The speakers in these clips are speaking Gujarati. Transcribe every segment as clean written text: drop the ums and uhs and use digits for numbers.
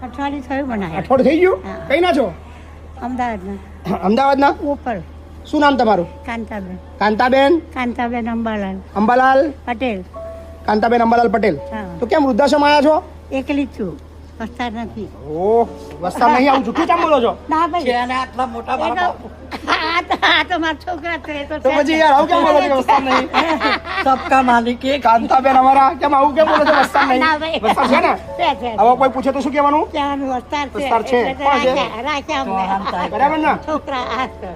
અઠવાડિયું થયું બનાવ્યા. અઠવાડિયું થઈ ગયું? હા. કઈ ના છો? અમદાવાદના અમદાવાદના. ઉપર શું નામ તમારું? કાંતાબેન. કાંતાબેન. કાંતાબેન અંબાલાલ અંબાલાલ. પટેલ. કાંતાબેન અંબાલાલ પટેલ. હા. તો કેમ વૃદ્ધાશ્રમ આવ્યા છો? એકલી જ છું, વસ્તાર નથી. ઓહ, વસ્તા નહીં આવું જૂઠું કેમ બોલો છો? ના ભાઈ, આટલા મોટા આ તો મારા છોકરા છે, એ તો તો પછી યાર આવું કેમ બોલો છો કે વસ્તા નહીં? સબકા માલિક એક. કાંતાબેન અમારા કેમ આવું કેમ બોલો છો? વસ્તા નહીં. ના ભાઈ. વસ્તા છે ને? છે. હવે કોઈ પૂછે તો શું કહેવાનું? ત્યાંનું વસ્તાર છે. વસ્તાર છે. એટલે કોણ છે? રાખ્યા અમને. બરાબર ને? છોકરા આ છે.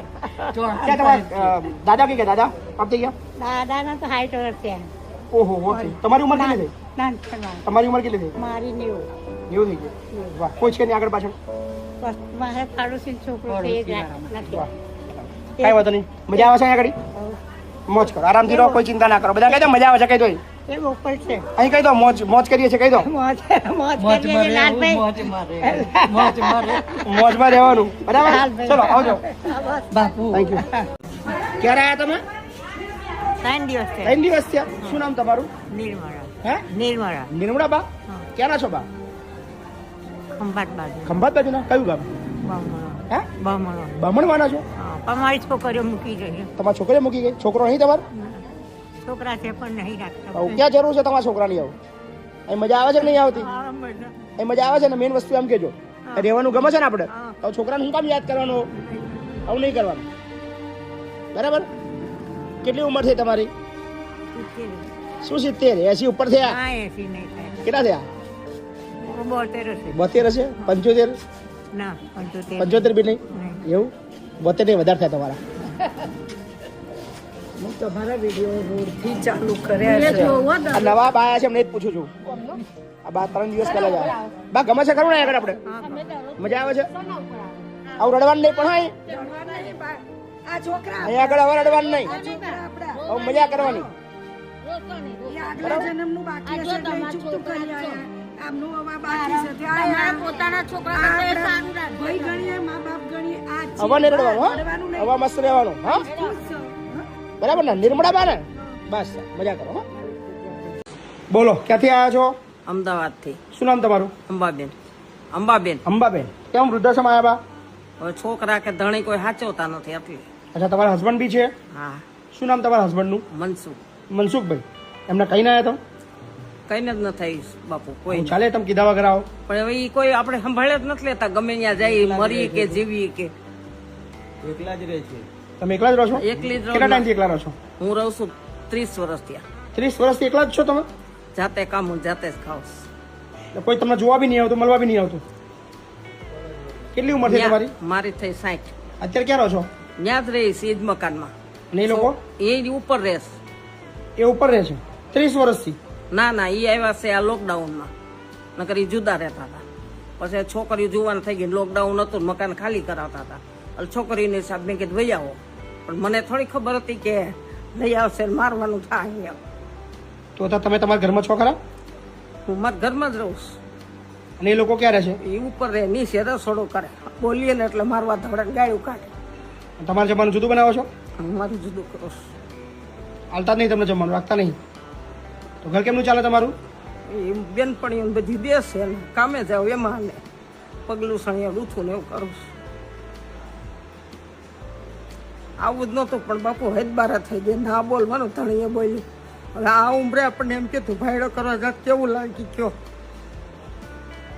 ક્યાં તમારા દાદા કે દાદા આપ થઈ ગયા? દાદાના તો 60 વર્ષ છે. ઓહો ઓકે. તમારી ઉંમર કેટલી થઈ? નાનપણમાં. તમારી ઉંમર કેટલી થઈ? મારી 90. એવું થઈ ગયું. વાહ, કોઈ છે નહીં આગળ પાછળ? બસ મારા પાડોશી છોકરો છે, એ જ નથી. વાહ, કાંઈ વાંધો નહીં. મજા આવે છે અહીંયા આગળ? મોજ કરો, આરામથી રહો, કોઈ ચિંતા ના કરો. બધા કહી દો મજા આવે છે, કહી દો. એ ઉપર છે. અહીં કહી દો મોજ મોજ કરીએ છીએ, કહી દો. મોજ મોજ કરીએ મારે લાલભાઈ. મોજ મારે મોજ મારે મોજમાં રહેવાનું. બરાબર? લાલભાઈ. ચલો આવજો. બાપુ થેન્ક યુ. ક્યારે આવ્યા તમે? 3 દિવસ છે. 3 દિવસ થયા. શું નામ તમારું? નિર્મળા. હે? નિર્મળા. નિર્મળા બા? હા. ક્યાંના છો બા? ખંભાત બાજુ. ખંભાત બાજુના? કયું ગામ? બમણો. હે? બમણો. બામણવાના છો? હા, પણ મારી છોકરીઓ મૂકી ગઈ. તમારા છોકરીએ મૂકી ગઈ? છોકરો નહીં તમારો? છોકરા છે પણ નહીં રાખતા. આવું ક્યાં જરૂર છે તમારા છોકરાની આવું? અહીં મજા આવે છે કે નહીં આવતી? હા, બધા. અહીં મજા આવે છે ને? મેઇન વસ્તુ એમ કેજો. હા. રહેવાનું ગમે છે ને આપણે? હા. તો છોકરાને શું કામ યાદ કરવાનું? આવું નહીં કરવાનું. બરાબર? કેટલી ઉંમર થઈ તમારી? શું 70? 80 ઉપર થયા? હા, 80 નહીં થાય. કેટલા થયા? 72 હશે. 72 હશે? 75? ના, 75. 75 બી નહીં? નહીં. એવું? 72 નહીં, વધારે થયા તમારા. હું તમારા વિડીયો રોડથી ચાલુ કર્યા છે. આ નવા બા આયા છે એમને જ પૂછું છું. આ બા 3 દિવસ પહેલા જ આવ્યા. બા ગમે છે ખરું ને આગળ આપણે? મજા આવે છે? આવું રડવાનું નહીં પણ હા આ છોકરા અહીંયા આગળ હવે રડવાનું નહીં. આપડા હવે મજા કરવાની. આગલા જન્મનું બાકી હશે એટલે ચૂકતું કરી આયા. આમનું હવે બાકી છે ત્યાં આયા. પોતાના છોકરા ભાઈ ગણીએ મા બાપ ગણીએ આ જ છે. હવે નહીં રડવાનું. હા રડવાનું નહીં. હવે મસ્ત રહેવાનું. હા ખુશ છો, હા? બરાબર ને? નિર્મળા બા ને? બસ મજા કરો. હા બોલો, ક્યાંથી આવ્યા છો? અમદાવાદથી. શું નામ તમારું? અંબાબેન. અંબાબેન. અંબાબેન. કેમ વૃદ્ધાશ્રમ આવ્યા બા? હવે છોકરા કે ધણી કોઈ સાચવતા નથી એટલે. અચ્છા, તમારા હસબન્ડ બી છે? હા. શું નામ તમારા હસબન્ડનું? મનસુખ. મનસુખભાઈ. એમને કઈ ના આવ્યા કઈને જ ન થઈ બાપુ તમે? કોઈ. ચાલે તમે કીધા વગર આવો? પણ હવે ઈ કોઈ આપણે સંભાળે જ નથી લેતા. ગમે ત્યાં જાય મરી કે જીવી કે. તમે એકલા જ રહો છો? એકલી જ રહું. કેટલા ટાઈમથી એકલા રહો છો? હું રહું છું 30 વર્ષ ત્યાં. 30 વર્ષથી એકલા જ છો તમે? જાતે કામ હું જાતે જ ખાઉં. તો કોઈ તમને જોવા બી નહીં આવતું, મળવા બી નહીં આવતું? કેટલી ઉંમર છે તમારી? મારી થઈ 60. અત્યારે ક્યાં રહો છો? ત્યાં જ રહીશ એ જ મકાનમાં. અને એ લોકો? એ ઉપર રહેશ. એ ઉપર રહે છે 30 વર્ષથી? ના ના, એ આવ્યા છે આ લોકડાઉનમાં. નકર ઈ જુદા રહેતા હતા. પછી છોકરીઓ જુવાન થઈ ગઈ. લોકડાઉન હતું, મકાન ખાલી કરાવતા હતા. એટલે છોકરીને હિસાબ મેં કીધું વહી આવો. પણ મને થોડી ખબર હતી કે લઈ આવશે ને મારવાનું થાય. તો અત્યારે તમે તમારા ઘરમાં છો ખરા? હું મારા ઘરમાં જ રહું છું. અને એ લોકો ક્યાં રહે છે? એ ઉપર રહે, નીચે રસોડો કરે. બોલીએ ને એટલે મારવા ધોડે ગાયું કાઢે. તમારે જમવાનું જુદું બનાવો છો? હું મારું જુદું કરું છું. હાલતા જ નહીં તમને જમવાનું? રાખતા નહીં? તો ઘર કેમનું ચાલે તમારું? એ બેનપણીઓ બધી બેસે ને કામે જાવ એમાં ને પગલું સણિયા લૂથું ને એવું કરું છું. આવું જ નહોતું પણ બાપુ હેદબારા થઈ ગયા. ના બોલવાનું ધણીએ બોલ્યું. હવે આ ઉંમરે આપણને એમ કીધું ભાઈડો કરવા જાત કેવું લાગી કયો.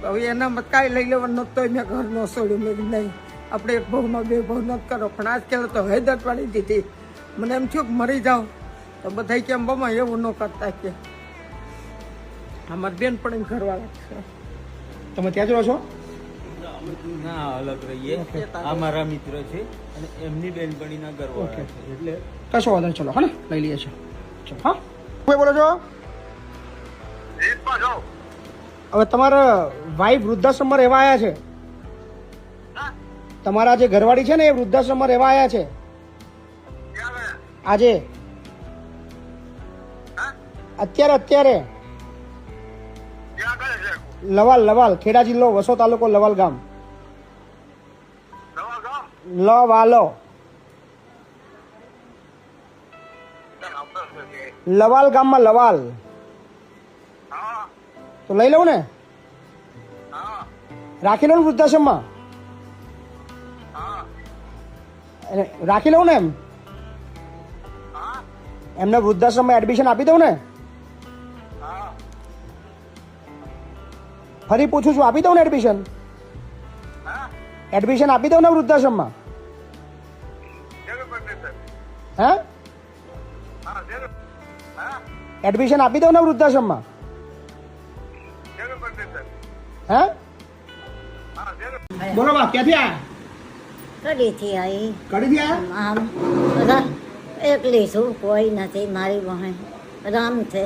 હવે એનામાં કાંઈ લઈ લેવાનું નહોતું મેં ઘર ન છોડ્યું. મેં કીધું નહીં, આપણે એક ભાવમાં બે ભાવ નથી કરો. પણ આજકાલ તો હેદત વાળી દીધી. મને એમ થયું કે મરી જાઓ તો બધા કેમ બમા એવું ન કરતા કે અમારી બેન પણ ઘરવાળા છે. તમે ત્યાં જ રહો છો? ના, અલગ રહીએ. આ મારા મિત્ર છે અને એમની બેનપણીના ઘરવાળા છે. એટલે કશો વાંધો નહીં. ચલો હા ને, લઈ લઈએ છીએ. ચલો હા. કોઈ બોલો છો? હવે તમારા વાઈફ વૃદ્ધાશ્રમમાં રહેવા આવ્યા છે? તમારા જે ઘરવાળી છે ને એ વૃદ્ધાશ્રમમાં રહેવા આવ્યા છે આજે? અત્યારે લવાલ, ખેડા જિલ્લો, વસો તાલુકો, લવાલ ગામ. લવાલ ગામમાં લવાલ. તો લઈ લઉં ને? રાખી લઉં ને વૃદ્ધાશ્રમમાં? રાખી લઉં ને એમ? એમને વૃદ્ધાશ્રમમાં એડમિશન આપી દઉં ને? ફરી પૂછું છું, આપી દઉં ને એડમિશન? એડમિશન આપી દઉં ને વૃદ્ધાશ્રમમાં? હા, એડમિશન આપી દઉં ને વૃદ્ધાશ્રમમાં? હા, બોલો બા, ક્યાંથી આયા? કડીથી આવી. કડીથી આયા? આમ એકલી છું, કોઈ નથી. મારી બહેન રામ છે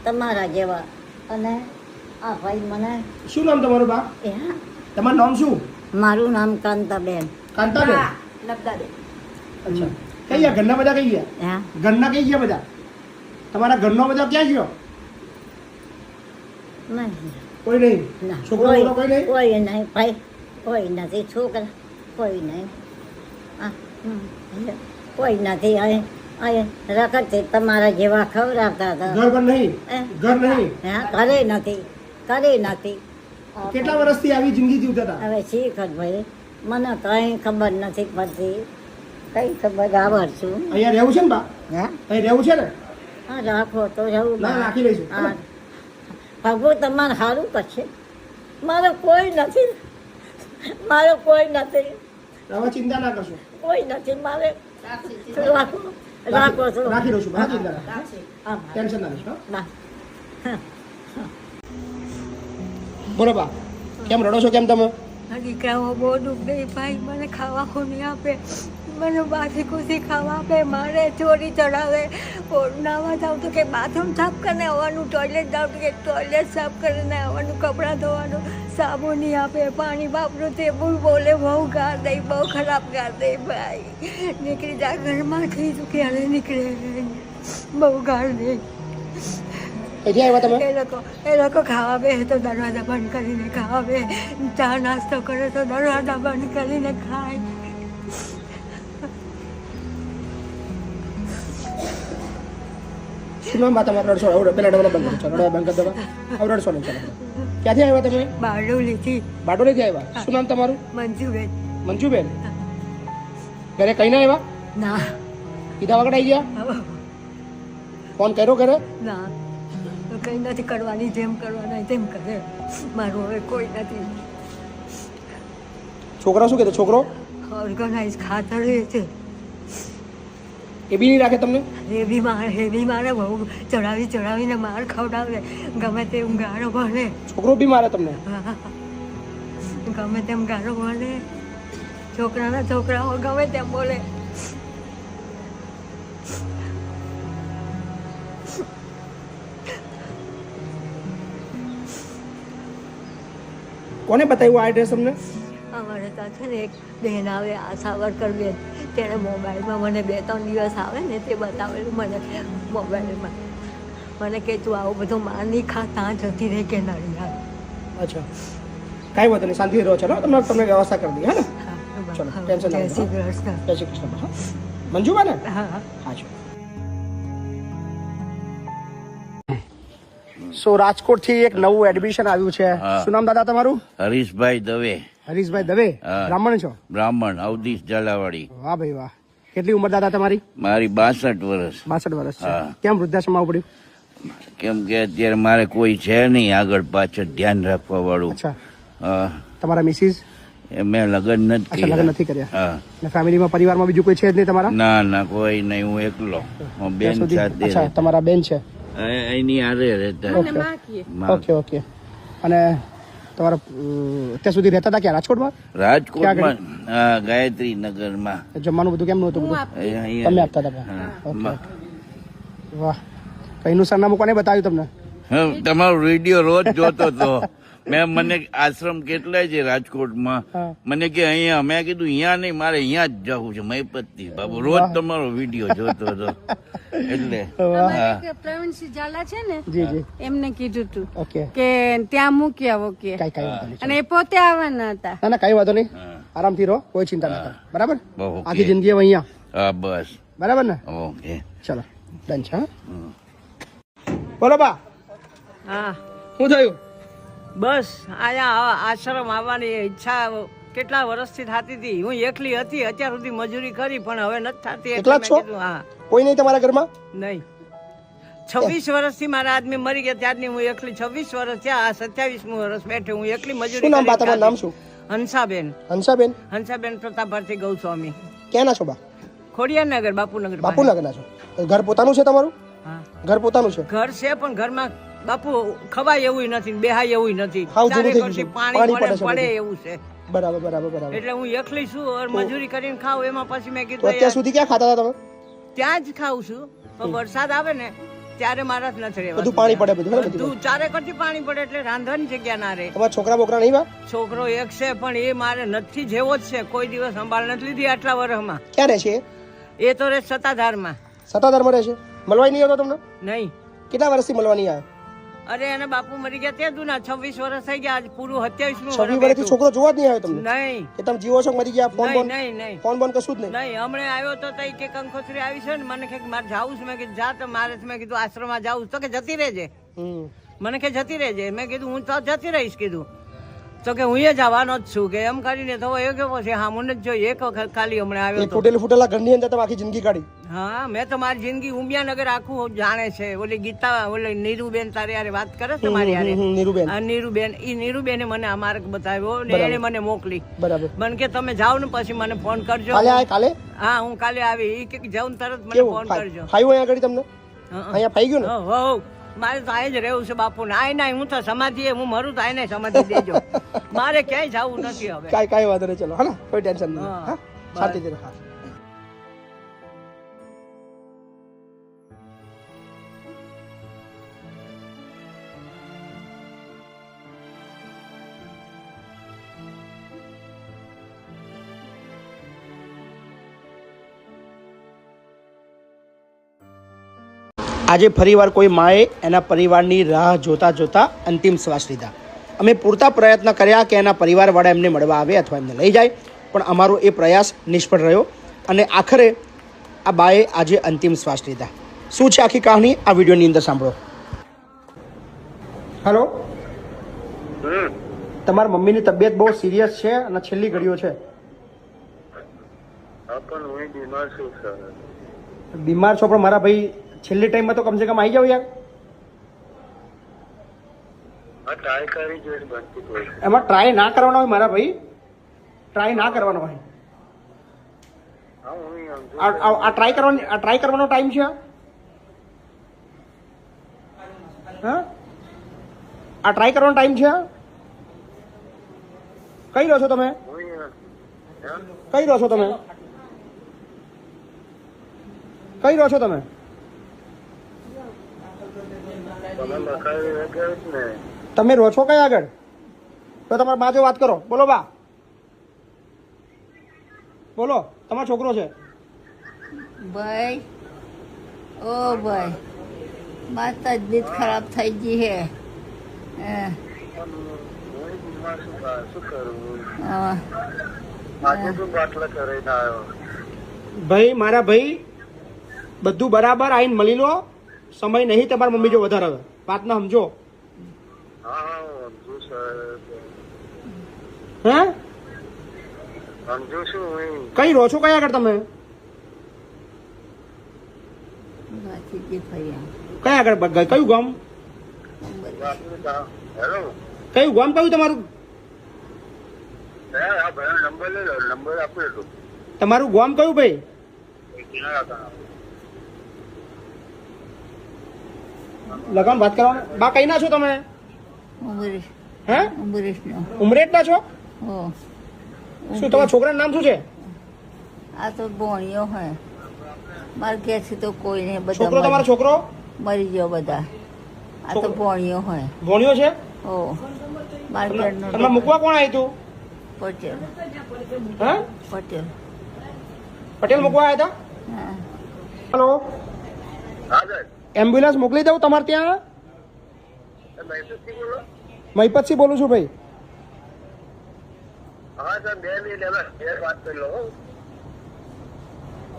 તમારા જેવા. અને આ ભાઈ મને શું નામ તમારું બા? તમારું નામ શું? મારું નામ કાંતાબેન. કાંતાબેન? લબદાબેન. અચ્છા, કઈ ગયા ઘરના બધા? કઈ ગયા હા, ઘરના? કઈ ગયા બધા? તમારા ઘરનો બધા ક્યાં ગયો? નહીં કોઈ નહીં? ના, છોકરો બોલો કોઈ નહીં? કોઈ નહીં ભાઈ, કોઈ નથી. છોકરા કોઈ નહીં. કોઈ નથી. અહીં રખડતી તમારા જેવા ખવડાવતા હતા. ઘર પર નહીં? ઘર નહીં? હા, ઘરે નથી, ઘરે નથી. કેટલા વર્ષથી આવી જિંદગી જીવતા હતા? હવે શીખ ભાઈ, મને કઈ ખબર નથી પડતી. કઈ ખબર આવડ છું. અહીંયા રહેવું છે ને બા? હા, અહીં રહેવું છે ને? હા, રાખો તો જવું. ના, રાખી લઈશું. હા, ભગવાન તમારે સારું કરશે. મારો કોઈ નથી, મારો કોઈ નથી, હવે ચિંતા ના કરશો. કોઈ નથી. મારે રાખો, રાખો તો. રાખી લઉં છું બા, ચિંતા ના કરશો. હા, ટેન્શન ના લેશો. બા. બોલો બા, કેમ રડો છો? કેમ તમે? દીકરાઓ બહુ દુઃખ દે ભાઈ. મને ખાવા નહીં આપે, મને બાસી કુસી ખાવા આપે, મારે ચોરી ચડાવે. નાવા જાઉં તો કે બાથરૂમ સાફ કરીને આવવાનું, ટોયલેટ જાઉં તો કે ટોયલેટ સાફ કરીને આવવાનું, કપડાં ધોવાનું, સાબુ નહીં આપે, પાણી વાપરું તે બહુ બોલે, બહુ ગાર દે, બહુ ખરાબ ગાર દે ભાઈ. નીકળી જા ઘરમાંથી તું ક્યારે નીકળે, બહુ ગાર દે. ક્યાંથી આવ્યા તમે? એ લોકો ખાવા બે તો દરવાજા બંધ કરીને ખાવા બે, ચા નાસ્તો કરે તો દરવાજા બંધ કરીને ખાય. શું નામ બા તમારું? રડશો? પેલા ડબલ બંધ કરો. રડવા બંધ કરી દો. હવે રડશો નહીં. ચાલો. ક્યાંથી આવ્યા તમે? બારડોલીથી. બારડોલીથી આવ્યા. શું નામ તમારું? મંજુબેન. મંજુબેન. ઘરે કઈ ના આવ્યા? ના, કીધા વગર આવી ગયા? ફોન કર્યો ઘરે? ના, કંઈ નથી કરવાની, જેમ કરવાના તેમ કરે. મારું હવે કોઈ નથી. છોકરા શું કહેતો? છોકરો ઓર્ગનાઇઝ ખાતર રહે છે. એ બી નહીં રાખે તમને? હેવી મારે બહુ ચડાવીને માર ખવડાવે. ગમે તેમ ગાળો ભણે. છોકરો બી મારે તમને? ગમે તેમ ગાળો ભણે. છોકરાઓ ગમે તેમ બોલે. કોને બતાવ્યું આ એડ્રેસ તમને? અમારે ત્યાં છે ને એક બહેન આવે, આશા વર્કર બેન, તેણે મોબાઈલમાં મને 2-3 દિવસ આવે ને તે બતાવેલું મને મોબાઈલમાં. મને કે તું આવું બધું માર નહીં ખા, ત્યાં જતી રહે કે નડી આવે. અચ્છા, કાંઈ વાંધો નહીં, શાંતિથી રહો. ચલો, તમને વ્યવસ્થા કરી દઈએ. હે ને? ચલો, ટેન્શન ના જય લો. શ્રી કૃષ્ણ. જય શ્રી કૃષ્ણ. હા, મંજુબા ને? હા. હા છો. સો રાજકોટથી એક નવું એડમિશન આવ્યું છે. શું નામ દાદા તમારું? હરીશભાઈ દવે. હરીશભાઈ દવે. હા. બ્રાહ્મણ છો? બ્રાહ્મણ, અવધીશ ઝાલાવાડી. વાહ ભાઈ વાહ. કેટલી ઉંમર દાદા તમારી? મારી 62 વર્ષ. 62 વર્ષ છે. હા. કેમ વૃદ્ધાશ્રમ આવવું પડ્યું? કેમ કે અત્યારે મારે કોઈ છે નહીં આગળ પાછળ ધ્યાન રાખવા વાળું. અચ્છા, હા. તમારા મિસિસ? મેં લગ્ન નથી અચ્છા, લગ્ન કર્યા. નથી કર્યા. હા. અને ફેમિલીમાં, પરિવારમાં બીજું કોઈ છે જ નહીં તમારા? ના ના, કોઈ નહીં, હું એકલો. હું બેન ત્યાં સુધી? સાથે અચ્છા, તમારા બેન છે. એની હારે રહેતા. Okay okay. અને તમારા ત્યાં સુધી રહેતા હતા ક્યાં? રાજકોટમાં? રાજકોટમાં, હા, ગાયત્રી નગરમાં. જમવાનું બધું કેમનું હતું? બધું અહીંયા. તમે આપતા હતા? હા. ઓકે. વાહ. કઈનું સરનામું કોને બતાવ્યું તમને? હા, તમારો વિડીયો રોજ જોતો હતો. મને આશ્રમ કેટલાય છે રાજકોટમાં. હા. મને કે અહીંયા, મેં કીધું અહીંયા નહીં, મારે અહીંયા જ જવું છે મહીપતથી. બાબુ રોજ તમારો વિડીયો જોતો હતો એટલે. હા. પ્રવીણસિંહ ઝાલા છે ને, જી જી. એમને કીધું તું ઓકે. કે ત્યાં મૂકી આવો કે, કઈ વાંધો નહીં. અને એ પોતે આવવાના હતા. ના ના, કઈ વાંધો નહીં. હા. આરામથી રહો, કોઈ ચિંતા ના કરો. બરાબર? બહુ ઓકે. આખી જિંદગી હવે અહીંયા. હા, બસ બરાબર ને? ઓકે. ચલો, ડન છે. હા, બોલો બા. હા, શું થયું? બસ અહીંયા આશ્રમ આવવાની ઈચ્છા કેટલા વર્ષથી થતી હતી. હું એકલી હતી અત્યાર સુધી મજૂરી કરી પણ હવે નથી થતી. એકલા જ છો? હા. કોઈ નહીં તમારા ઘરમાં? નહીં, 26 વર્ષથી મારા આદમી મરી ગયા ત્યારની હું એકલી. 26 વર્ષ થયા, 27મું વર્ષ બેઠે હું એકલી મજૂરી. શું નામ બા તમારું? નામ શું? હંસાબેન. હંસાબેન. હંસાબેન પ્રતાપભાઈ ગૌસ્વામી. ક્યાંના છો બા? ખોડિયારનગર, બાપુનગર. બાપુનગરના છો. ઘર પોતાનું છે તમારું? હા, ઘર પોતાનું છે. ઘર છે પણ ઘરમાં બાપુ ખવાય એવું નથી, બેહાય એવું નથી. હાવ જૂનું થઈ ચારે ગયું છે. પાણી પાણી પડે પડે પડે છે. એવું છે. બરાબર બરાબર બરાબર. એટલે હું એકલી છું ઓર મજૂરી કરીને ખાઉં. એમાં પછી મેં તો કીધું અત્યાર યાર, સુધી ક્યાં ખાતા હતા તમે? ત્યાં જ ખાઉં છું. પણ વરસાદ આવે ને ત્યારે મારા જ નથી રહેવાતું. બધું પાણી પડે બધું, હે ને બધું? બધું ચારે કરતી પાણી પડે એટલે રાંધવાની જગ્યા ના રહે. તમારા છોકરા બોકરા નહીં બા? છોકરો એક છે પણ એ મારે નથી જેવો જ છે. કોઈ દિવસ સંભાળ નથી લીધી આટલા વર્ષમાં. ક્યાં રહે છે? એ તો રે સત્તાધારમાં. સત્તાધારમાં રહે છે. મળવાય નહીં આવતો તમને? નહીં. કેટલા વર્ષથી મળવા નહીં આવ્યા? અરે એને બાપુ મરી ગયા તે દુના 26 વર્ષ થઈ ગયા. આજ પૂરું 27મું 26 વર્ષથી છોકરો જોવા જ નહીં આવ્યો તમને? નહીં કે તમે જીવો છો મરી ગયા? ફોન નહીં બોન નહીં નહીં ફોન બોન કશું જ નહીં? નહીં. હમણાં આવ્યો તો તઈ કે કંકોત્રી આવી છે ને મને કે મારે જાવું છે. મેં કીધું જા. તો મારે મેં કીધું આશ્રમમાં જાવું તો કે જતી રહેજે. હમ. મને કે જતી રહેજે. મેં કીધું હું તો જતી રહીશ કીધું. તો કે હું એ જવાનો જ છું કે એમ કરીને. તો એ કેવો છે હા મને જ જોઈ એક વખત ખાલી હમણાં આવ્યો તો. ફૂટેલા ઘરની અંદર તમે આખી જિંદગી કાઢી? હા, મેં તો મારી જિંદગી ઉમિયાનગર આખું જાણે છે. ઓલી ગીતા ઓલી નીરુબેન તારે યારે વાત કરે છે મારી યારે. નીરુબેન. આ નીરુબેન, ઈ નીરુબેને મને આ માર્ગ બતાવ્યો ને એને મને મોકલી. બરાબર. મને કે તમે જાઓ ને પછી મને ફોન કરજો. કાલે આય કાલે? હા, હું કાલે આવી. ઈ કે જાઉં તરત મને કેવું ફોન કરજો. ફાયું અહીંયા આગળ તમને? અહીંયા ફાઈ ગયું ને? હો મારે તો આય જ રહેવું છે બાપુ ને. આય ના હું તો સમાધિ હું મરું તો આય સમાધિ દેજો. મારે ક્યાંય જવું નથી હવે. કાંઈ વાંધો નહીં. ચલો હા, કોઈ ટેન્શન નહીં. હા, શાંતિથી રહો. આજે ફરીવાર કોઈ માએ એના પરિવારની રાહ જોતા જોતા અંતિમ શ્વાસ લીધા. અમે પૂરતા પ્રયત્ન કર્યા કે એના પરિવારવાળા એમને મળવા આવે અથવા એમને લઈ જાય, પણ અમારો એ પ્રયાસ નિષ્ફળ રહ્યો અને આખરે આ બાએ આજે અંતિમ શ્વાસ લીધા. શું છે આખી કહાની આ વિડીયોની અંદર સાંભળો. હેલો, તમારા મમ્મીની તબિયત બહુ સિરિયસ છે અને છેલ્લી ઘડીઓ છે. બીમાર છો પણ મારા ભાઈ છેલ્લી ટાઈમમાં તો કમસે કમ આવી જાવ યાર. એમાં ટ્રાય ના કરવાનો હોય મારા ભાઈ, ટ્રાય ના કરવાનો હોય. આ ટ્રાય કરવાનો ટાઈમ છે? હા, આ ટ્રાય કરવાનો ટાઈમ છે? કઈ રહો છો તમે? કઈ રહો છો તમે? કઈ રહો છો તમે? તમે રહો છો કઈ આગળ? તો તમારા બા જો વાત કરો. બોલો બા, બોલો. તમારો છોકરો છે? ભાઈ, ઓ ભાઈ, મારી તબિયત ખરાબ થઈ ગઈ છે. ભાઈ મારા ભાઈ બધું બરાબર આવીને મળી લો. સમય નહીં તમારા મમ્મી જો વધારે હવે વાત ના સમજો. હે કઈ રહો છો કઈ આગળ તમે? કઈ આગળ કયું ગામ? કયું ગામ કયું તમારું? તમારું ગામ કયું ભાઈ? લગાન વાત કરવાનું. બા કઈ ના છો તમે? હે ઉમરેઠ ના છો? શું તમારા છોકરાનું નામ શું છે? આ તો ભોણિયો હોય મારે ઘેર છે તો કોઈ નહીં. છોકરો તમારો છોકરો મરી ગયો બધા. આ તો ભોણિયો હોય. ભોણિયો છે? ઓ મારા ઘરનો તમને મૂકવા કોણ આવ્યું હતું? પટેલ. હે પટેલ. પટેલ મૂકવા આવ્યા હતા? હા. હેલો, એમ્બ્યુલન્સ મોકલી દઉં તમારે ત્યાં? મહિપતસિંહ બોલું છું ભાઈ.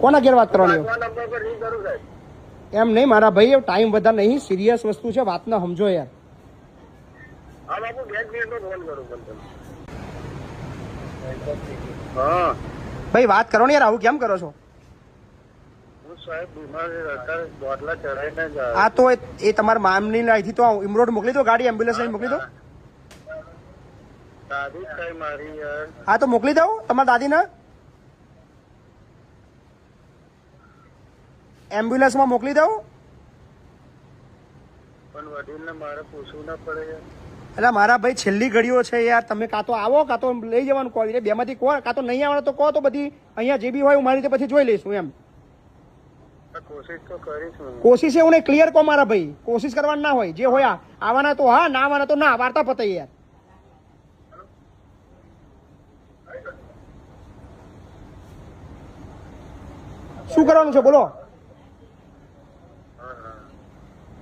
કોના ઘેર વાત કરવાની? એમ નહીં મારા ભાઈ, ટાઈમ વધારે નહીં, સિરિયસ વસ્તુ છે, વાત ના સમજો યાર. ભાઈ વાત કરો ને યાર, આવું કેમ કરો છો? આ તો એ તમારા મામની અહીંથી તો ઇમરોડ મોકલી દો, ગાડી એમ્બ્યુલન્સ અહીં મોકલી દો. હા તો મોકલી દઉં તમારા દાદીને એમ્બ્યુલન્સમાં મોકલી દઉં. એટલે મારા ભાઈ છેલ્લી ઘડીઓ છે યાર, તમે કાં તો આવો કાં તો લઈ જવાનું કહો, બે માંથી કહો, કાં તો નહીં આવવાનું તો કહો, તો બધી અહીંયા જે બી હોય હું મારી રીતે પછી જોઈ લઈશું એમ. કોશિશ એવું નહીં, ક્લિયર કહો મારા ભાઈ, કોશિશ કરવાની ના હોય, જે હોય આવવાના તો હા, ના આવવાના તો ના, વાર્તા પતાઈ યાર. શું કરવાનું છે બોલો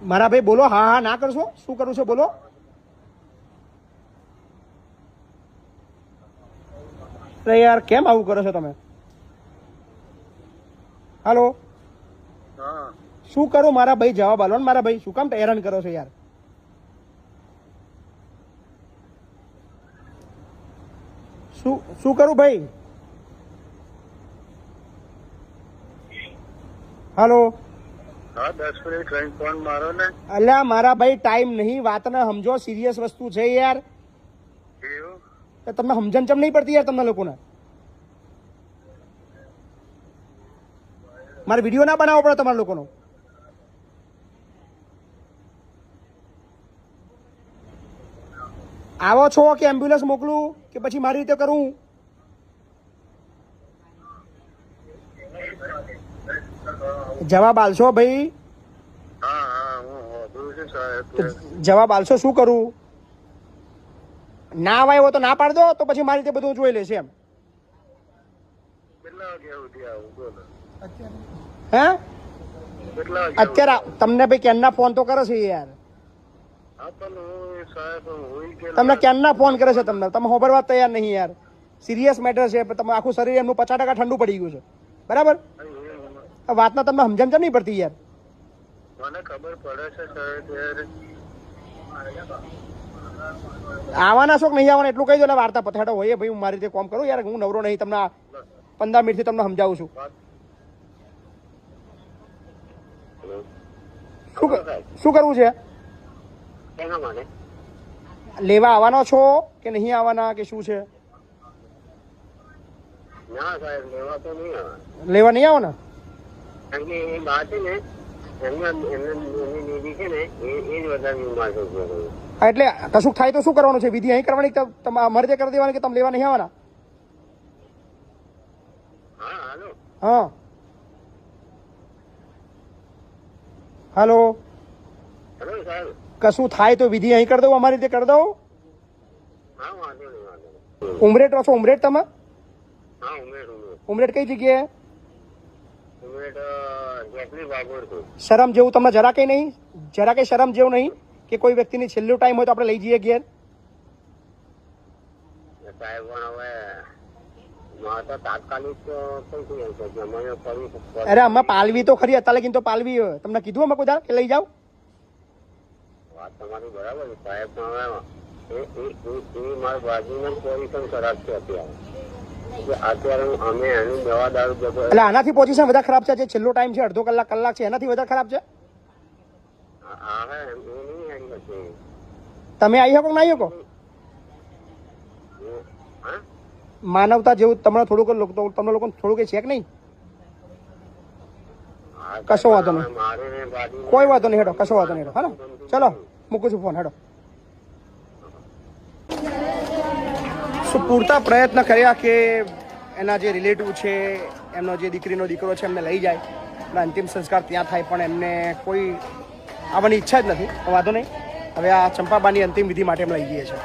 મારા ભાઈ, બોલો. હા હા ના કરશો, શું કરવું છે બોલો. અરે યાર કેમ આવું કરો છો તમે? હાલો, શું કરું મારા ભાઈ, જવાબ આલો ને મારા ભાઈ, શું કામ હેરાન કરો છો યાર? શું કરું ભાઈ? હાલો, 10 મિનિટ રહીને ફોન મારો ને. અલ્યા મારા ભાઈ ટાઈમ નહીં, વાતને સમજો, સિરિયસ વસ્તુ છે યાર. તમને સમજણ ચમ નહીં પડતી યાર તમને લોકોને? મારે વિડીયો ના બનાવવો પડે તમારા લોકોનો? આવો છો કે એમ્બ્યુલન્સ મોકલું કે પછી મારી રીતે કરું? જવાબ આલશો ભાઈ? જવાબ આલશો, શું કરું? ના આવ્યો તો ના પાડ દો, તો પછી મારી રીતે બધું જોઈ લેશે એમ. હે અત્યારે તમને ભાઈ ક્યારના ફોન તો કરે છે યાર, તમને ક્યારના ફોન કરે છે, તમને તમે ખબરવા તૈયાર નહીં યાર. સિરિયસ મેટર છે, તમે આખું શરીર એમનું 50% ઠંડુ પડી ગયું છે, બરાબર? વાતના તમને સમજણ કેમ નહીં પડતી યાર? મને ખબર પડે છે સર. આવવાના શોખ નહીં આવવાના એટલું કહી દો ને, વાર્તા પથાડો હોય ભાઈ, હું મારી રીતે કોમ કરું યાર, હું નવરો નહીં, તમને 15 મિનિટથી તમને સમજાવું છું. શું કરવું છે? લેવા આવવાનો છો કે નહીં આવવાના કે શું છે? લેવા નહીં આવવાના? હા એટલે કશું થાય તો શું કરવાનું છે? વિધિ અહીં કરવાની, અમારે ત્યાં કરી દેવાની કે તમે લેવા નહીં આવવાના? હા હાલો, કશું થાય તો વિધિ અહીં કરી દઉં, અમારી રીતે કરી દઉં? ઉમરેટ રહો છો? ઉમરેટ તમે? ઉમરેટ કઈ જગ્યાએ? શરમ જેવું તમને જરા કઈ નહીં? જરા કઈ શરમ જેવું નહીં કે કોઈ વ્યક્તિની છેલ્લો ટાઈમ હોય તો આપણે લઈ જઈએ ઘેર? અરે અમે પાલવી તો ખરી, અત્યારે લગીને તો પાલવી. તમને કીધું અમે કોઈ દાડે કે લઈ જાઓ? વાત તમારી બરાબર છે સાહેબ, પણ મારા બાજુમાં પોઝિશન ખરાબ છે અત્યારે અમે એની દવા દારૂ જતો. એટલે આનાથી પોઝિશન વધારે ખરાબ છે? જે છેલ્લો ટાઈમ છે અડધો કલાક કલાક છે એનાથી વધારે ખરાબ છે? તમે આવી શકો ના આવી શકો? માનવતા જેવું તમને થોડુંક તમને લોકો થોડું કઈ છે કે નહીં? કશો વાંધો નહીં, કોઈ વાંધો નહીં, હેડો, કશો વાંધો નહીં, હેડો. હા ને, ચલો મૂકું છું ફોન, હેડો. શું પૂરતા પ્રયત્ન કર્યા કે એના જે રિલેટિવ છે, એમનો જે દીકરીનો દીકરો છે એમને લઈ જાય, એના અંતિમ સંસ્કાર ત્યાં થાય, પણ એમને કોઈ આવવાની ઈચ્છા જ નથી. વાંધો નહીં, હવે આ ચંપાબાની અંતિમ વિધિ માટે એમ લઈ જઈએ છીએ.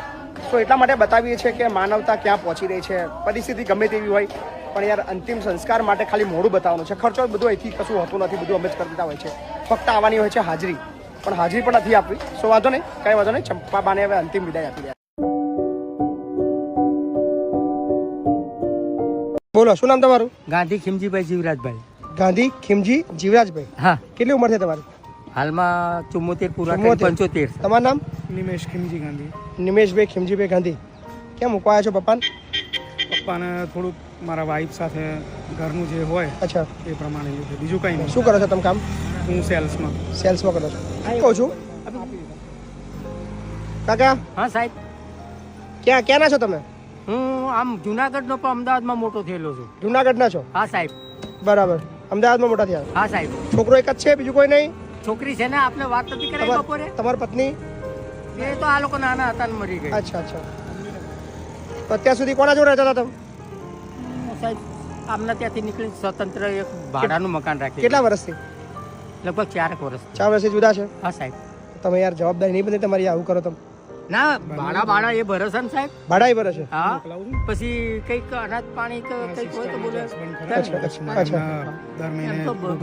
તો એટલા માટે બતાવીએ છીએ કે માનવતા ક્યાં પહોંચી રહી છે. પરિસ્થિતિ ગમે તેવી હોય પણ યાર અંતિમ સંસ્કાર માટે ખાલી મોડું બતાવવાનું છે. ખર્ચો બધું અહીંથી કશું હોતું નથી, બધું અમે જ કરી દેતા હોય છે. ફક્ત આવવાની હોય છે હાજરી, પણ હાજરી પણ નથી આપવી. સો વાંધો નહીં, કાંઈ વાંધો નહીં, ચંપાબાને હવે અંતિમ વિદાય આપી દે. બોલો, શું નામ તમારું? ગાંધી ખીમજીભાઈ જીવરાજભાઈ. ગાંધી ખીમજી જીવરાજભાઈ. હા. કેટલી ઉંમર છે તમારી? હાલમાં 74 પૂરા 75. તમારું નામ? નિમેશ ખીમજી ગાંધી. નિમેશભાઈ ખીમજીભાઈ ગાંધી, કેમ મૂકવા આવ્યા છો પપ્પાને? પપ્પાને થોડુંક મારા વાઈફ સાથે ઘરનું જે હોય અચ્છા, એ પ્રમાણે છે, બીજું કંઈ નહીં. શું કરો છો તમે કામ? હું સેલ્સમાં. સેલ્સમાં કરો છો. કહું છું કાકા, હા સાહેબ, ક્યાંના છો તમે? હું આમ જુનાગઢનો પણ અમદાવાદમાં મોટો થયેલો છું. જુનાગઢના છો? હા સાહેબ. બરાબર, અમદાવાદમાં મોટા થયા. હા સાહેબ. છોકરો એક જ છે, બીજું કોઈ નહીં? છોકરી છે ને, આપને વાત નથી કરાવી બપોરે. તમારી પત્ની? એ તો આ લોકો નાના હતા ને મરી ગઈ. અચ્છા અચ્છા. તો અત્યાર સુધી કોના જોડે રહેતા હતા તમે? સાહેબ આમના ત્યાંથી નીકળી સ્વતંત્ર એક ભાડાનું મકાન રાખી. કેટલા વર્ષથી? લગભગ 4 વર્ષ. 4 વર્ષથી જુદા છે? હા સાહેબ. તમે યાર જવાબદારી નહીં બની તમારી, આવું કરો તમે? ના, ભાડા એ ભરોસે ને સાહેબ. ભાડા ભરે છે? હા, પછી કઈક અનાજ પાણી કઈક હોય તો બોલે. અચ્છા અચ્છા. દર મહિને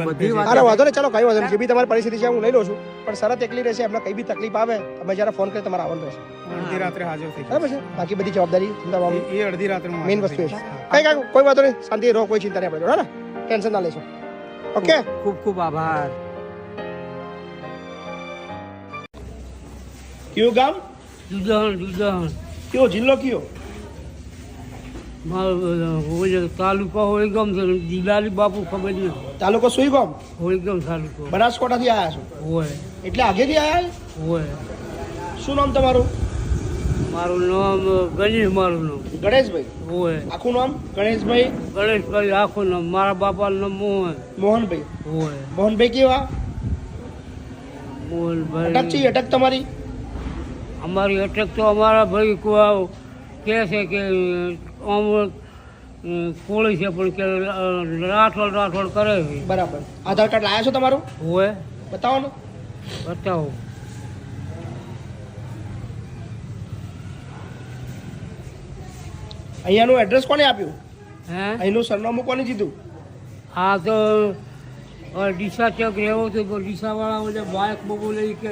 બધી વાત. અરે વાંધો નહીં, ચાલો કઈ વાંધો નહીં, જે બી તમારી પરિસ્થિતિ છે હું લઈ લઉં છું, પણ શરત એકલી રહેશે, એમને કઈ બી તકલીફ આવે તમે જ્યારે ફોન કરી તમારે આવવાનું રહેશે. અડધી રાત્રે હાજર થઈ બરાબર છે? બાકી બધી જવાબદારી એ અડધી રાત્રે મેઇન વસ્તુ છે. કઈ કોઈ વાંધો નહીં, શાંતિ રહો, કોઈ ચિંતા નહીં આપણે, ને ટેન્શન ના લેશો. ઓકે, ખૂબ ખૂબ આભાર. કયું ગામ? જુદા કયો જિલ્લો કયો? તાલુકા હોળીગામ છે, દિલાલી બાપુ ખબર નહીં. તાલુકો સુઈગામ? હોળીગામ તાલુકો. બનાસકાંઠાથી આવ્યા છો? હોય એટલે આગેથી આવ્યા? હોય. શું નામ તમારું? મારું નામ ગણેશ. મારું નામ ગણેશભાઈ? હોય. આખું નામ? ગણેશભાઈ? ગણેશભાઈ આખું નામ. મારા બાપાનું નામ મોહન. મોહનભાઈ? હોય. મોહનભાઈ કેવા? મોહનભાઈ. અટક છે? અટક તમારી? અમારી અટક તો અમારા ભાઈ કહે છે કે આમ કોળી છે પણ કે રાઠોડ કરે છે. બરાબર. આધાર કાર્ડ લાયા છો તમારું? હોય. બતાવો ને. બતાવો. અહીંયાનું એડ્રેસ કોને આપ્યું? હે, અહીંનું સરનામું કોને દીધું? આ તો ડીસા ચોક રહેવો તો ડીસાવાળા બધા બાઇક બબુ લઈ કે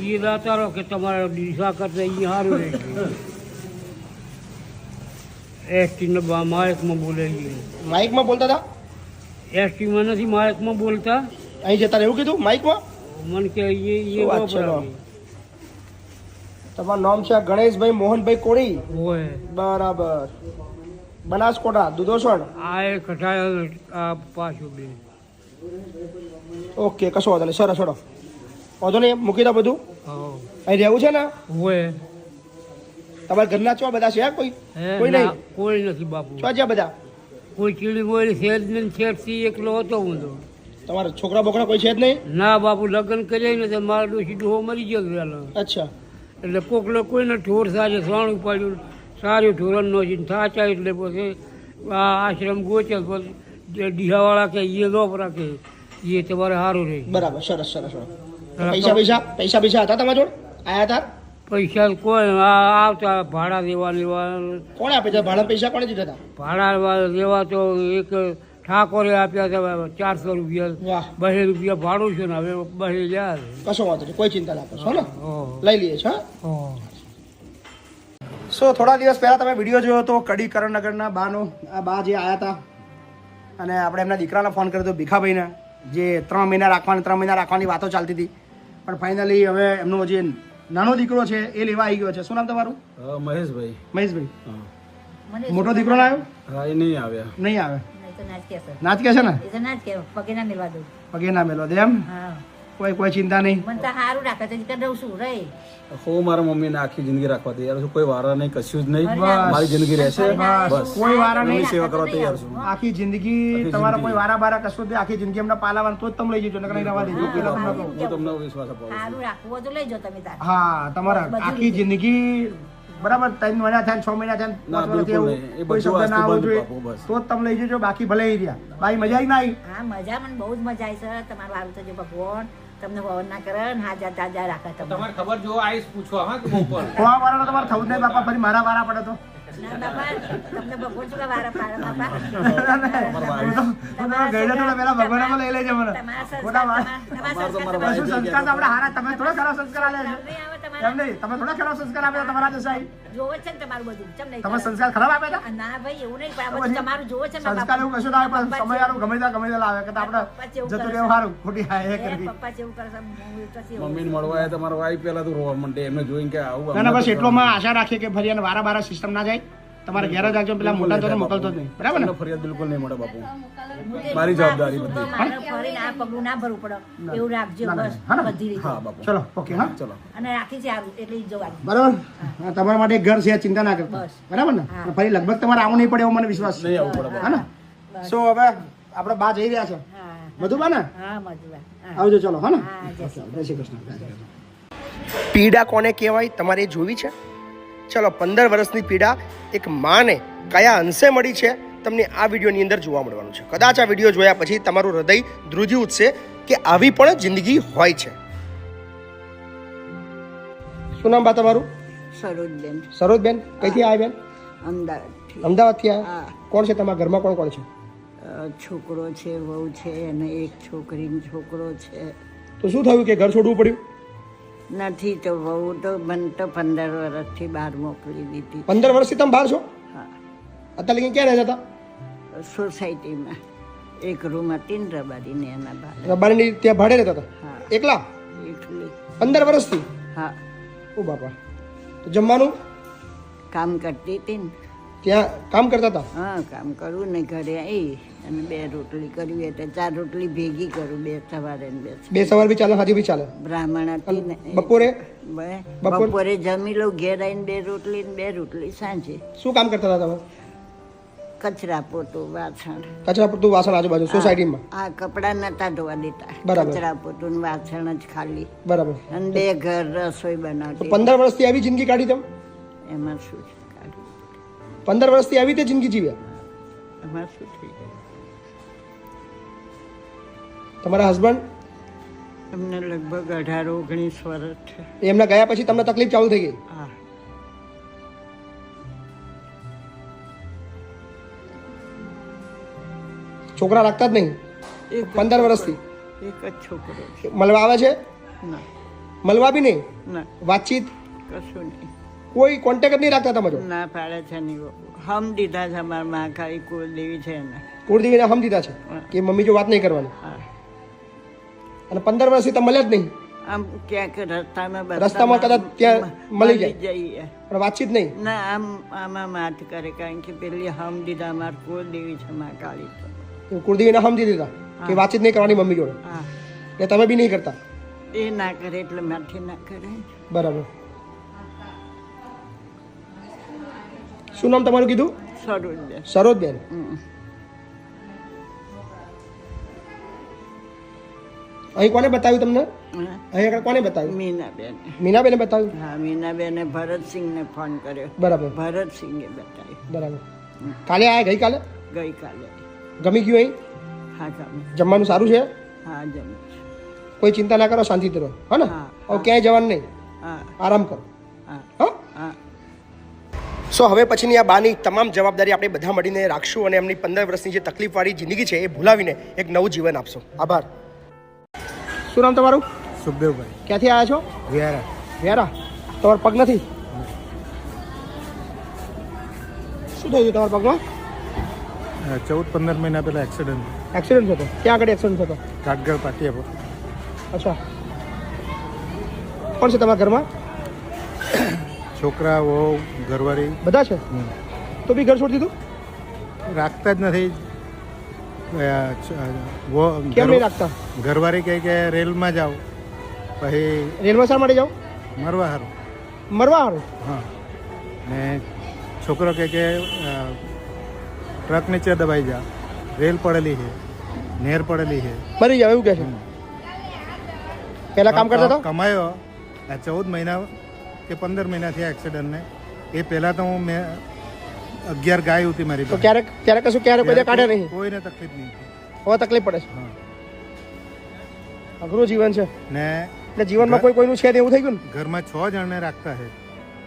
એ દાતા રહો કે તમારે ડીસા કરતા અહીંયા સારું રહેશે. એસટીને માયકમાં બોલે. માઇકમાં બોલતા હતા? એસટીમાં નથી, માયકમાં બોલતા. અહીં જતા એવું કીધું માઇકમાં? મને કે શું વાત છે? તમારું નામ છે ગણેશભાઈ મોહનભાઈ કોળી? હોય. બરાબર. બનાસકોટા દુધોસણ? આ એક આ પાછું બે. ઓકે, કશો વાંધો નહીં, સરસ. વાંધો નહીં, મૂકી દો બધું. અહીં રહેવું છે ને? હોય. તમારા ઘરના છો બધા છે? કોઈ કોઈ નહીં? કોઈ નથી બાપુ. છો છે બધા? કોઈ ચીડી બોલી સેલ્સમેન છેડથી એકલો હતો હું તો. તમારા છોકરા બોકરા કોઈ છે જ નહીં? ના બાપુ, લગ્ન કર્યા ને તો મારા ડોશી ડોહો મરી ગયો વહેલો. અચ્છા. એટલે કોકલો કોઈને ઠોર સાજે સ્વાણું પાડ્યું, સારું ઠોરણ નો છે થાચા. એટલે પછી આ આશ્રમ ગોચે પછી ડીહાવાળા કે એ લોપ રાખે, એ તમારે સારું રહે. બરાબર, સરસ. પૈસા હતા તમારા જોડે? આયા હતા? પૈસા કોઈ આવતા ભાડા દેવા. કોણે આપે છે ભાડા? પૈસા કોણે દીધા હતા? ભાડા દેવા તો એક ઠાકોરે આપ્યા હતા 400 રૂપિયા. વાહ. 200 રૂપિયા ભાડું છે ને, હવે 200 યાર. કશો વાંધો નહીં, કોઈ ચિંતા ના કરશો ને, લઈ લઈએ છો. થોડા દિવસ પહેલા તમે વિડીયો જોયો તો કડી કરણનગરના બાનો. આ બા જે આવ્યા હતા અને આપણે એમના દીકરાને ફોન કર્યો હતો ભીખાભાઈને, જે 3 મહિના રાખવાની વાતો ચાલતી હતી, પણ ફાઇનલી હવે એમનો જે નાનો દીકરો છે એ લેવા આવી ગયો છે. શું નામ તમારું? મહેશભાઈ. મહેશભાઈ. મોટો દીકરો લાવ્યો? હા, એ નહીં આવ્યા. નહીં આવે? નાચ કે છે ને? પગે ના મેલો દે એમ? કોઈ ચિંતા નહીં. હું મારા મમ્મીને આખી જિંદગી રાખવા તૈયાર છું. કોઈ વારા નહીં, કશું જ નહીં. મારી જિંદગી રહેશે. બસ, કોઈ વારા નહીં, સેવા કરવા તૈયાર છું. આખી જિંદગી તમારા કોઈ વારા બારા કશું જ નહીં. આખી જિંદગી એમને પાલાવાનું તો જ તમે લઈ જજો, નકર નહીં રહેવા દેજો. પેલા તમને કહું. હું તમને વિશ્વાસ અપાવું છું. હા, તમારા આખી જિંદગી બરાબર 3 મહિના થયા, 6 મહિના થયા, 5 વર્ષ થયા, કોઈ શબ્દ ના આવવો જોઈએ તો જ તમે લઈ જજો. બાકી ભલે રહ્યા. બાઈ મજા આવી ના આવી? હા, મજા મને બહુ જ મજા આવી સર. તમારું સારું થજો ભગવાન, તમને ભવન ના કરે ને હાજર તાજા રાખે. તમારે ખબર જો આઈસ પૂછવા. હા, કે બપોર કોવા વાળા તમારે થવું જ નહીં બાપા, ફરી મારા વારા પડે તો. ના બાપા, તમને ભગવાન શું વારા પાડે બાપા? પેલા ભગવાન લઈ લેજો મને. તમારા સંસ્કાર સંસ્કાર તો આપણે હારા, તમે થોડા સારા સંસ્કાર આલે છે. એમ નહીં, તમે થોડા ખરાબ સંસ્કાર આપ્યા તમારા જસાઈ? જોવે છે ને તમારું બધું ચમ નહીં તમે સંસ્કાર ખરાબ આપ્યા હતા? ના ભાઈ એવું નહીં પણ આ બધું તમારું જોવે છે સંસ્કાર એવું કશું ના આવે, પણ સમય સારું ગમે ત્યાં લાવે કે આપણે જતું રહેવું સારું, ખોટી હા એ કરવી. પપ્પા જેવું કરે છે હું કશી મમ્મીને મળવા આવ્યા તમારા વાઈ પહેલા તો રોવા માંડે એમને જોઈને કે આવું ના ના, બસ એટલોમાં આશા રાખીએ કે ફરી વારા બારા સિસ્ટમ ના જાય. તમારે ઘેર જ રાખજો, પેલા મોટા તો મોકલતો જ નહીં, બરાબર ને? ફરિયાદ બિલકુલ નહીં મળે બાપુ, મારી જવાબદારી બધી. મારે ફરીને આ પગલું ના ભરવું પડે એવું રાખજો બસ બધી રીતે. હા બાપુ, ચલો ઓકે. હા ચલો. અને રાખી છે આવું એટલે જવાનું બરાબર. હા, તમારા માટે એક ઘર છે, ચિંતા ના કરતા, બરાબર ને? અને ફરી લગભગ તમારે આવું નહીં પડે એવો મને વિશ્વાસ છે. નહીં આવવું પડે. હા ને? સો હવે આપણે બા જઈ રહ્યા છે. બધું ને? હા મજુબા આવજો. ચલો. હા ને? હા જય શ્રી જય શ્રી કૃષ્ણ. પીડા કોને કહેવાય તમારે એ જોવી છે? ચલો, 15 વર્ષની પીડા એક માને કયા અંશે મળી છે તમને આ વિડીયોની અંદર જોવા મળવાનું છે. કદાચ આ વિડીયો જોયા પછી તમારું હૃદય ધ્રુજી ઉઠશે કે આવી પણ જિંદગી હોય છે. શું નામ બા તમારું? સરોજબેન, સરોજબેન. કઈથી આવ્યા બેન? અમદાવાદથી. અમદાવાદથી આવ્યા. કોણ છે તમારા ઘરમાં? કોણ કોણ છે? છોકરો છે, વહુ છે અને એક છોકરી ને છોકરો છે. તો શું થયું કે ઘર છોડવું પડ્યું? નથી તો વહુ તો મને તો 15 વર્ષથી બહાર મોકલી દીધી. 15 વર્ષથી તમે બહાર છો? હા, અત્યારે લગી ક્યાં રહેતા હતા? સોસાયટીમાં એક રૂમ હતી ને રબારીને એના બહાર. રબારીની ત્યાં ભાડે રહેતા હતા? હા, એકલા? એકલી. 15 વર્ષથી? હા, ઓ બાપા. તો જમવાનું કામ કરતી હતી ને. ત્યાં કામ કરતા હતા? હા, કામ કરું ને ઘરે આવી અને 2 રોટલી કરવી એટલે 4 રોટલી ભેગી કરું, 2 સવારે ને 2 બે સવાર બી ચાલે, હાજી બી ચાલે. બ્રાહ્મણ હતી ને. બપોરે? બપોરે જમી લઉં, ઘેર આવીને 2 રોટલી ને 2 રોટલી સાંજે. શું કામ કરતા હતા તમે? કચરા પોતું, વાસણ. કચરા પડતું વાસણ આજુબાજુ સોસાયટીમાં? આ કપડાં નતા ધોવા દેતા. બરાબર. કચરા પોતું ને વાસણ જ ખાલી. બરાબર. અને 2 ઘર રસોઈ તો બનાવતી. 15 વર્ષથી આવી જિંદગી કાઢી તમે? એમાં શું છે કાઢવું? 15 વર્ષથી આવી રીતે જિંદગી જીવ્યા? એમાં શું થઈ જાય? તમારા હસબન્ડ? એમને લગભગ 18-19 વર્ષ છે. એમના ગયા પછી તમને તકલીફ ચાલુ થઈ ગઈ? હા, છોકરા રાખતા જ નહીં? એક 15 વર્ષથી એક જ છોકરો છે. મળવા આવે છે? ના, મળવા બી નહીં? ના, વાતચીત કશું નહીં. કોઈ કોન્ટેક્ટ જ નહીં રાખતા તમે જો? ના પાડે છે નહીં. હમ દીધા છે અમારા મહાકાળી કુળદેવી છે એને. કુળદેવીને હમ દીધા છે કે મમ્મી જો વાત નહીં કરવાની? હા, અને 15 વર્ષથી તમે મળ્યા જ નહીં? આમ ક્યાંક રસ્તામાં રસ્તામાં કદાચ ત્યાં મળી જાય જઈએ. પણ વાતચીત નહીં? ના, આમ આમાં માથ કરે કારણ કે પેલી હમ દીધા અમારી કુળદેવી છે મહાકાળી. તો કુળદેવીને હમ દીધી હતા કે વાતચીત નહીં કરવાની મમ્મી જોડે, હા, એટલે તમે બી નહીં કરતા? એ ના કરે એટલે માથી ના કરે. બરાબર. શું નામ તમારું કીધું? સરોજબેન. સરોજબેન. અહીં કોને બતાવ્યું તમને? અહીં આગળ કોને બતાવ્યું? મીનાબેન. મીનાબેને બતાવ્યું? હા, મીનાબેને ભરતસિંહને ફોન કર્યો. બરાબર. ભરતસિંહે બતાવ્યું. બરાબર. કાલે આયા? ગઈકાલે? ગઈકાલે. ગમી ગયું અહીં? હા, ગમે. જમવાનું સારું છે? હા, જમે. કોઈ ચિંતા ના કરો, શાંતિથી રહો. હા ને? હવે ક્યાંય જવાનું નહીં, હા, આરામ કરો. હા, હા. હા. સો હવે પછીની આ બાની તમામ જવાબદારી આપણે બધા મળીને રાખશું અને એમની 15 વર્ષની જે તકલીફવાળી જિંદગી છે એ ભૂલાવીને એક નવું જીવન આપશો. આભાર. શું નામ તમારું? સુખદેવભાઈ. ક્યાંથી આવ્યા છો? વ્યારા. વ્યારા. તમારો પગ નથી? શું થયું તમારા પગમાં? 14-15 મહિના પહેલા એક્સિડન્ટ. એક્સિડન્ટ થતો? ક્યાં આગળ એક્સિડન્ટ થતો? કાટગઢ પાટિયા પર. અચ્છા. કોણ છે તમારા ઘરમાં? છોકરા, વહુ, ઘરવાળી બધા છે? તો બી ઘર છોડી દીધું? રાખતા જ નથી. કેમ નહીં રાખતા? ઘરવાળી કહે કે રેલમાં જાઓ, પછી રેલમાં શા માટે જાઓ? મરવા સારું. મરવા હારું? હા. ને છોકરો કહે કે ટ્રક નીચે દબાઈ જા, રેલ પડેલી છે, નેર પડેલી છે, મરી જાવ એવું કહે છે. પહેલા કામ કરતા હતા? કમાયો. આ 14 મહિના કે 15 મહિના થયા એક્સિડન્ટને. એ પહેલાં તો હું મેં 11 ગાય હતી મારી તો પાસે. ક્યારે કશું કોઈ કાઢ્યા નહીં? કોઈને તકલીફ નહીં. હવે તકલીફ પડે છે? હા. અઘરું જીવન છે ને એટલે જીવનમાં કોઈનું છે ને એવું થઈ ગયું ને? ઘરમાં 6 જણને રાખતા છે.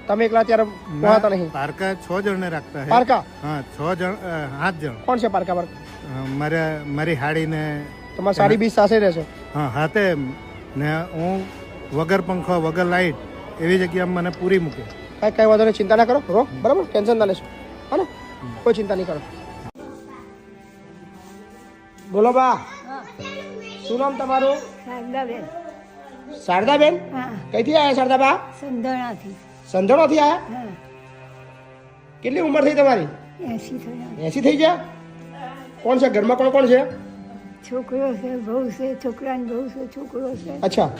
તમે એકલા ત્યારે પહોંચતા નહીં? પારકા 6 જણને રાખતા છે. પારકા? હા, 6 જણ, 7 જણ. કોણ છે પારકા? મારી હાડીને. તમારી સાડી બી સાથે રહેશે? હા, હાથે. ને હું વગર પંખો વગર લાઈટ એવી જગ્યામાં મને પૂરી મૂકે. કઈ વાંધો નહીં, ચિંતા ના કરો, રો બરાબર, ટેન્શન ના લેશો, હા ને, કોઈ ચિંતા નહીં કરો. બોલો બા, શું નામ તમારું? શારદાબેન. શારદાબેન, હા. કઈથી આવ્યા શારદાબા? સંધણાથી. સંધોણાથી આવ્યા? હા. કેટલી ઉંમર થઈ તમારી? 80 થયા. 80 થઈ ગયા? કોણ છે ઘરમાં, કોણ કોણ છે? છોકરો છે, બહુ છે, છોકરાને બહુ છે, છોકરો છે, અચ્છા,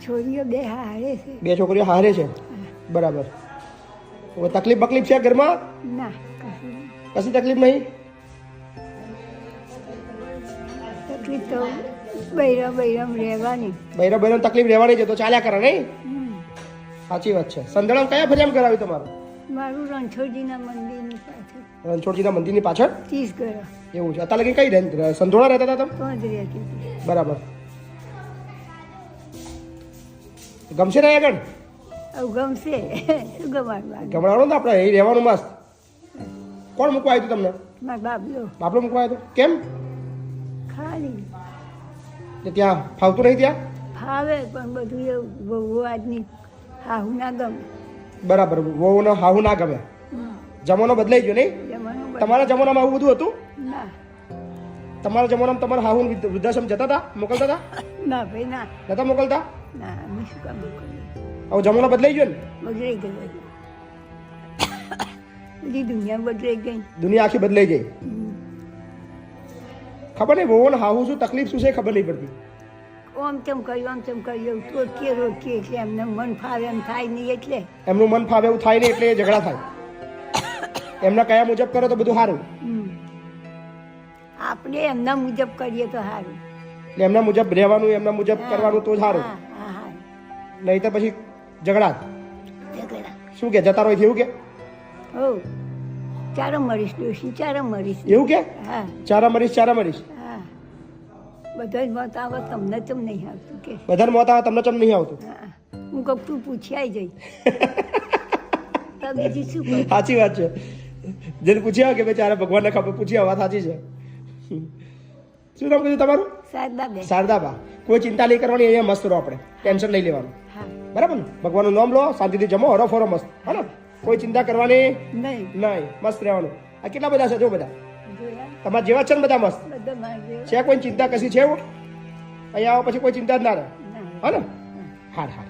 છોરીઓ 2 હારે છે. 2 છોકરીઓ હારે છે, બરાબર. હવે તકલીફ બકલીફ છે ઘરમાં? ના, કશું નહીં. કશી તકલીફ નહીં? તકલીફ તો બૈરામ રહેવાની. બૈરા બૈરા તકલીફ રહેવાની છે તો ચાલ્યા કરે નહીં? સાચી વાત છે. સંધોણા કયા ફરિયામ કરાવ્યું તમારું? મારું રણછોડજીના મંદિરની પાછળ રણછોડજીના મંદિરની પાછળ? 30 ઘર એવું છે. અત્યારે લગી કઈ સંધોણા રહેતા હતા તમે? તો જ રહેતી હતી. બરાબર. ગમશે ને આગળ? આવું ગમશે શું ગમાડવાનું? ગમડાવવાનું ને આપણે અહીં રહેવાનું મસ્ત. કોણ મૂકવા આવ્યું હતું તમને? મારા બાબલો બાપલો મૂકવા આવ્યો હતો? કેમ? ખાલી એટલે ત્યાં ફાવતું નહીં ત્યાં? ફાવે પણ બધું એવું બહુ આજની હાહુ ના ગમે. બરાબર. વહુને હાહુ ના ગમે. જમાનો બદલાઈ ગયો નહીં? જમાનો તમારા જમાનામાં આવું બધું હતું? ના તમારા જમાનામાં તમારા હાહુ વૃદ્ધાશ્રમ જતા હતા, મોકલતા હતા? ના ભાઈ ના નતા મોકલતા? ના અમે શું કામ કરીએ? હવે જમાનો બદલાઈ ગયો ને? બદલાઈ ગઈ બધી દુનિયા બદલાઈ ગઈ. દુનિયા આખી બદલાઈ ગઈ. ખબર નહીં વહુને હાહુ શું તકલીફ શું છે ખબર નહીં પડતી. આમ તેમ કર્યું રોકીએ એટલે એમને મન ફાવે એમ થાય નહીં એટલે એમનું મન ફાવે એવું થાય નહીં એટલે એ ઝઘડા થાય. એમના કયા મુજબ કરો તો બધું સારું. આપણે એમના મુજબ કરીએ તો સારું. એટલે એમના મુજબ રહેવાનું, એમના મુજબ કરવાનું તો સારું. હા હા નહીં તો પછી ઝઘડા. ઝઘડા. શું કે જતા રહો એવું કે? હો ચારો મરીશ ડોશી, ચારો મરીશ. એવું કે? હા ચારા મરીશ, ચારા મરીશ. હા બધા જ મત આવે તમને ચમ નહીં આવતું કે? બધાને મોત આવે તમને ચમ નહીં આવતું? હા હું કહું તું પૂછી આવી જઈ તો બીજી શું કરું? સાચી વાત છે. જેને પૂછ્યા કે ભાઈ ચારે ભગવાનને ખબર પૂછ્યા, વાત સાચી છે. શું નામ કીધું તમારું? શારદાબેન. શારદાબા. કોઈ ચિંતા નહીં કરવાની, અહીંયા મસ્ત રહો, આપણે ટેન્શન નહીં લેવાનું, હા બરાબર ને? ભગવાનનું નામ લો, શાંતિથી જમો, હરો ફરો મસ્ત, હા ને? કોઈ ચિંતા કરવાની નહીં. નહીં, મસ્ત રહેવાનું. આ કેટલા બધા છે જો, બધા જોયા તમારા જેવા છે ને, બધા મસ્ત બધા મારે છે. કોઈ ચિંતા કશી છે એવું? અહીંયા આવો પછી કોઈ ચિંતા જ ના રહે, ના હા ને? હાર હાર.